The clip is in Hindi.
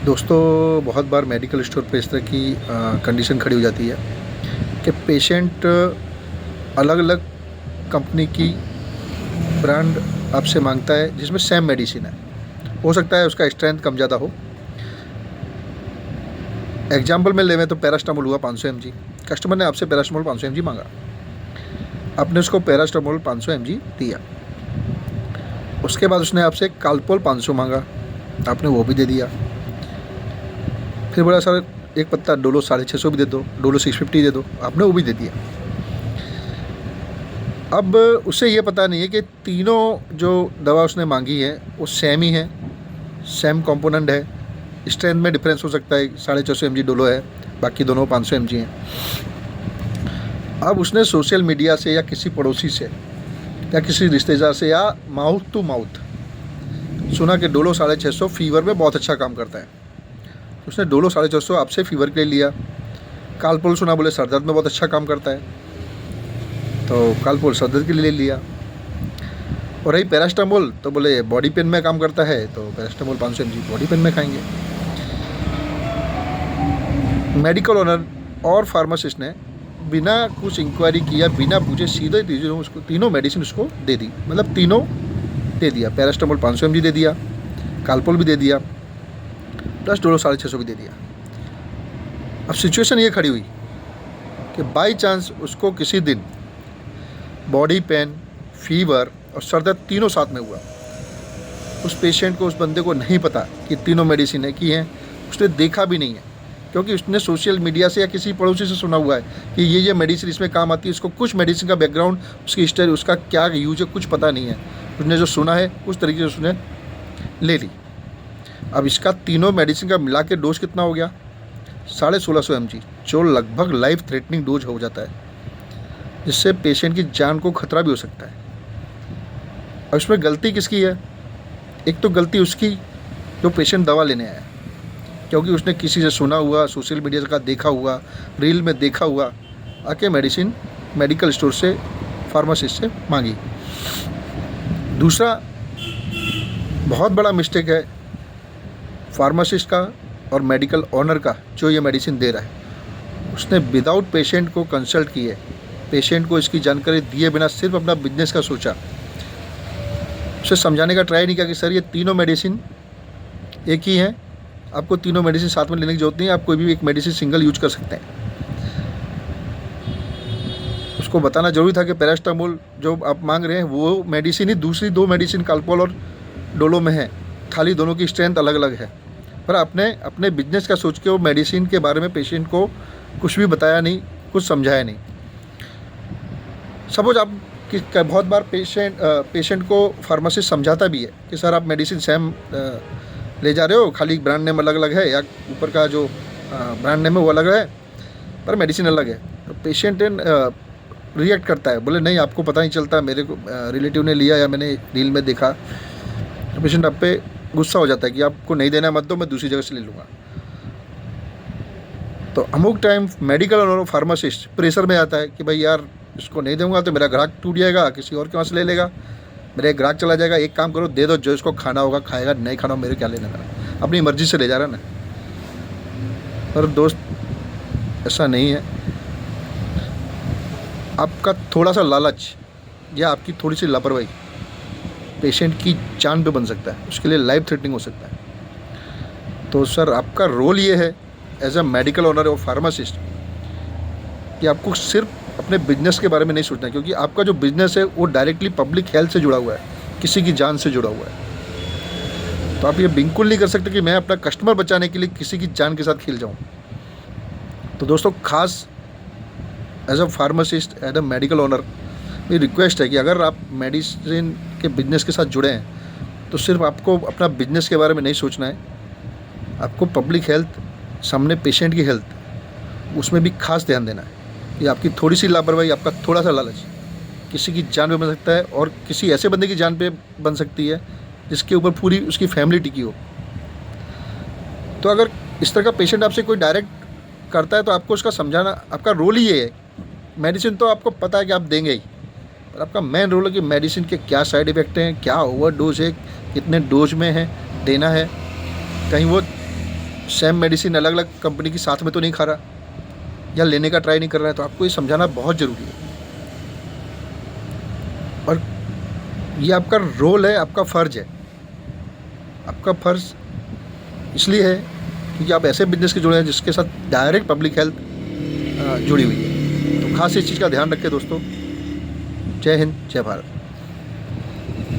दोस्तों, बहुत बार मेडिकल स्टोर पे इस तरह की कंडीशन खड़ी हो जाती है कि पेशेंट अलग अलग कंपनी की ब्रांड आपसे मांगता है जिसमें सेम मेडिसिन है। हो सकता है उसका स्ट्रेंथ कम ज़्यादा हो। एग्जाम्पल में लेवें तो पैरास्टामोल हुआ 500 mg। कस्टमर ने आपसे पैरास्टामोल 500 mg मांगा, आपने उसको पैरास्टामोल 500 mg दिया। उसके बाद उसने आपसे कालपोल 500 मांगा, आपने वो भी दे दिया। फिर बोला सर एक पत्ता डोलो 650 भी दे दो, डोलो 650 दे दो, आपने वो भी दे दिया। अब उसे ये पता नहीं है कि तीनों जो दवा उसने मांगी है वो सेम ही है, सेम कंपोनेंट है। स्ट्रेंथ में डिफरेंस हो सकता है, 450 mg डोलो है, बाकी दोनों 500 mg हैं। अब उसने सोशल मीडिया से या किसी पड़ोसी से या किसी रिश्तेदार से या माउथ टू माउथ सुना कि डोलो 650 फीवर में बहुत अच्छा काम करता है। उसने डोलो 650 आपसे फीवर के लिए लिया। कालपोल सुना, बोले सर दर्द में बहुत अच्छा काम करता है, तो कालपोल सर दर्द के लिए ले लिया। और रही पैरास्टामोल तो बोले बॉडी पेन में काम करता है, तो पैरास्टामोल 500 mg बॉडी पेन में खाएंगे। मेडिकल ओनर और फार्मासिस्ट ने बिना कुछ इंक्वायरी किया, बिना पूछे सीधे तीनों उसको तीनों मेडिसिन उसको दे दी। मतलब तीनों दे दिया, पैरास्टामोल 500 mg दे दिया, कालपोल भी दे दिया, प्लस डोलो 650 भी दे दिया। अब सिचुएशन ये खड़ी हुई कि बाई चांस उसको किसी दिन बॉडी पेन, फीवर और सर दर्द तीनों साथ में हुआ। उस पेशेंट को, उस बंदे को नहीं पता कि तीनों मेडिसिन है की हैं, उसने देखा भी नहीं है, क्योंकि उसने सोशल मीडिया से या किसी पड़ोसी से सुना हुआ है कि ये मेडिसिन इसमें काम आती है। उसको कुछ मेडिसिन का बैकग्राउंड, उसकी हिस्ट्री, उसका क्या यूज है कुछ पता नहीं है। उसने जो सुना है उस तरीके से उसने ले ली। अब इसका तीनों मेडिसिन का मिला के डोज कितना हो गया? 1650 mg, जो लगभग लाइफ थ्रेटनिंग डोज हो जाता है, जिससे पेशेंट की जान को खतरा भी हो सकता है। अब इसमें गलती किसकी है? एक तो गलती उसकी जो पेशेंट दवा लेने आया, क्योंकि उसने किसी से सुना हुआ, सोशल मीडिया का देखा हुआ, रील में देखा हुआ, आके मेडिसिन मेडिकल स्टोर से, फार्मासिस्ट से मांगी। दूसरा बहुत बड़ा मिस्टेक है फार्मासिस्ट का और मेडिकल ओनर का, जो ये मेडिसिन दे रहा है। उसने विदाउट पेशेंट को कंसल्ट किए, पेशेंट को इसकी जानकारी दिए बिना सिर्फ अपना बिजनेस का सोचा। उसे समझाने का ट्राई नहीं किया कि सर ये तीनों मेडिसिन एक ही हैं, आपको तीनों मेडिसिन साथ में लेने की जरूरत नहीं है, आप कोई भी एक मेडिसिन सिंगल यूज कर सकते हैं। उसको बताना जरूरी था कि पैरास्टामोल जो आप मांग रहे हैं वो मेडिसिन ही दूसरी दो मेडिसिन कालपोल और डोलो में है, खाली दोनों की स्ट्रेंथ अलग अलग है। पर आपने अपने बिजनेस का सोच के वो मेडिसिन के बारे में पेशेंट को कुछ भी बताया नहीं, कुछ समझाया नहीं। सपोज आप बहुत बार पेशेंट को फार्मासिस्ट समझाता भी है कि सर आप मेडिसिन सेम ले जा रहे हो, खाली ब्रांड नेम अलग अलग है, या ऊपर का जो ब्रांड नेम है वो अलग है पर मेडिसिन अलग है। तो पेशेंट रिएक्ट करता है, बोले नहीं आपको पता नहीं चलता, मेरे को रिलेटिव ने लिया या मैंने रील में देखा। तो पेशेंट आप पे गुस्सा हो जाता है कि आपको नहीं देना मत दो, मैं दूसरी जगह से ले लूँगा। तो अमुक टाइम मेडिकल और फार्मासिस्ट प्रेशर में आता है कि भाई यार इसको नहीं दूंगा तो मेरा ग्राहक टूट जाएगा, किसी और के वहाँ से ले लेगा, मेरा एक ग्राहक चला जाएगा। एक काम करो, दे दो, जो इसको खाना होगा खाएगा, नहीं खाना मेरे क्या लेना देना, अपनी मर्जी से ले जा रहा ना। पर दोस्त ऐसा नहीं है। आपका थोड़ा सा लालच या आपकी थोड़ी सी लापरवाही पेशेंट की जान पे बन सकता है, उसके लिए लाइफ थ्रेटनिंग हो सकता है। तो सर आपका रोल ये है एज अ मेडिकल ओनर और फार्मासिस्ट कि आपको सिर्फ अपने बिजनेस के बारे में नहीं सोचना है, क्योंकि आपका जो बिजनेस है वो डायरेक्टली पब्लिक हेल्थ से जुड़ा हुआ है, किसी की जान से जुड़ा हुआ है। तो आप ये बिल्कुल नहीं कर सकते कि मैं अपना कस्टमर बचाने के लिए किसी की जान के साथ खेल जाऊँ। तो दोस्तों, खास as a pharmacist, as a medical owner, मेरी रिक्वेस्ट है कि अगर आप मेडिसिन के बिजनेस के साथ जुड़े हैं तो सिर्फ आपको अपना बिजनेस के बारे में नहीं सोचना है, आपको पब्लिक हेल्थ, सामने पेशेंट की हेल्थ, उसमें भी खास ध्यान देना है। कि आपकी थोड़ी सी लापरवाही, आपका थोड़ा सा लालच किसी की जान पे बन सकता है, और किसी ऐसे बंदे की जान पे बन सकती है जिसके ऊपर पूरी उसकी फैमिली टिकी हो। तो अगर इस तरह का पेशेंट आपसे कोई डायरेक्ट करता है तो आपको उसका समझाना, आपका रोल ही ये है। मेडिसिन तो आपको पता है कि आप देंगे ही, पर आपका मेन रोल है कि मेडिसिन के क्या साइड इफ़ेक्ट हैं, क्या ओवर डोज है, कितने डोज में है देना है, कहीं वो सेम मेडिसिन अलग अलग कंपनी की साथ में तो नहीं खा रहा या लेने का ट्राई नहीं कर रहा है, तो आपको ये समझाना बहुत ज़रूरी है। और ये आपका रोल है, आपका फ़र्ज़ है। आपका फ़र्ज़ इसलिए है क्योंकि आप ऐसे बिजनेस के जुड़े हैं जिसके साथ डायरेक्ट पब्लिक हेल्थ जुड़ी हुई है। तो खास इस चीज़ का ध्यान रखें दोस्तों। जय हिंद, जय भारत।